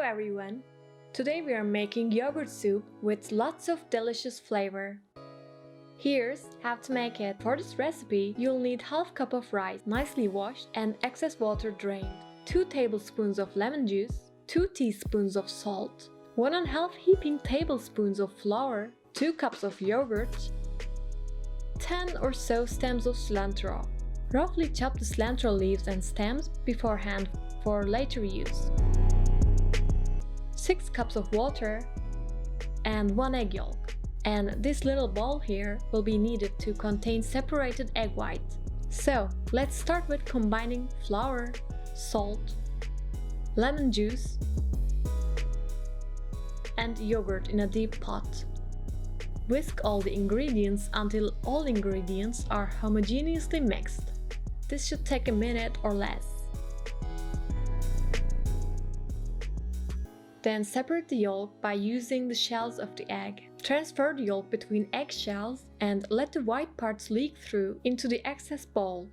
everyone! Today we are making yogurt soup with lots of delicious flavor. Here's how to make it. For this recipe, you'll need half cup of rice, nicely washed and excess water drained, 2 tablespoons of lemon juice, 2 teaspoons of salt, 1½ heaping tablespoons of flour, 2 cups of yogurt, 10 or so stems of cilantro. Roughly chop the cilantro leaves and stems beforehand for later use. 6 cups of water and 1 egg yolk. And this little bowl here will be needed to contain separated egg white. So let's start with combining flour, salt, lemon juice and yogurt in a deep pot. Whisk all the ingredients until all ingredients are homogeneously mixed. This should take a minute or less. Then separate the yolk by using the shells of the egg. Transfer the yolk between egg shells and let the white parts leak through into the excess bowl.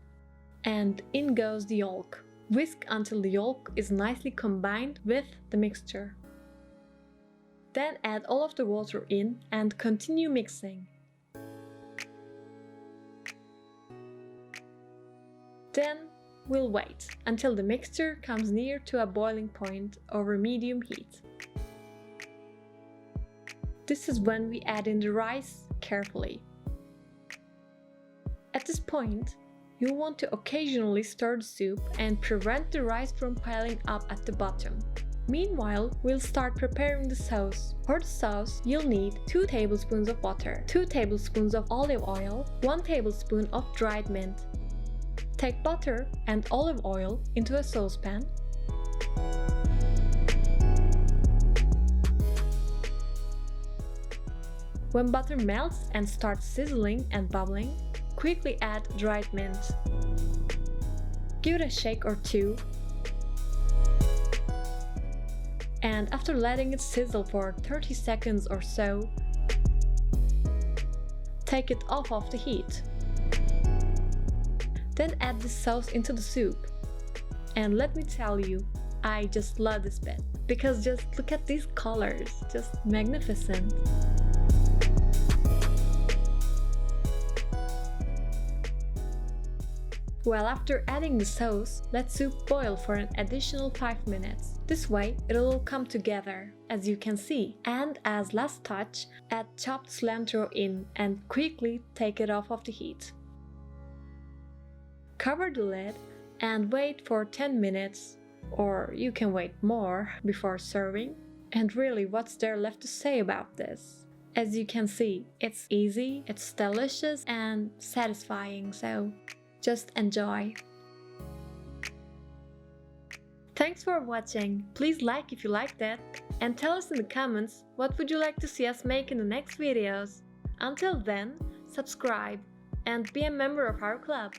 And in goes the yolk. Whisk until the yolk is nicely combined with the mixture. Then add all of the water in and continue mixing. Then we'll wait until the mixture comes near to a boiling point over medium heat. This is when we add in the rice carefully. At this point, you'll want to occasionally stir the soup and prevent the rice from piling up at the bottom. Meanwhile, we'll start preparing the sauce. For the sauce, you'll need 2 tablespoons of butter, 2 tablespoons of olive oil, 1 tablespoon of dried mint. Take butter and olive oil into a saucepan. When butter melts and starts sizzling and bubbling, quickly add dried mint. Give it a shake or two. And after letting it sizzle for 30 seconds or so, take it off of the heat. Then add the sauce into the soup. And let me tell you, I just love this bit, because just look at these colors, just magnificent. Well, after adding the sauce, let soup boil for an additional 5 minutes. This way, it'll all come together, as you can see. And as last touch, add chopped cilantro in and quickly take it off of the heat. Cover the lid and wait for 10 minutes, or you can wait more before serving. And really, what's there left to say about this? As you can see, it's easy, it's delicious and satisfying, so just enjoy. Thanks for watching. Please like if you liked it and tell us in the comments what would you like to see us make in the next videos. Until then, subscribe and be a member of our club.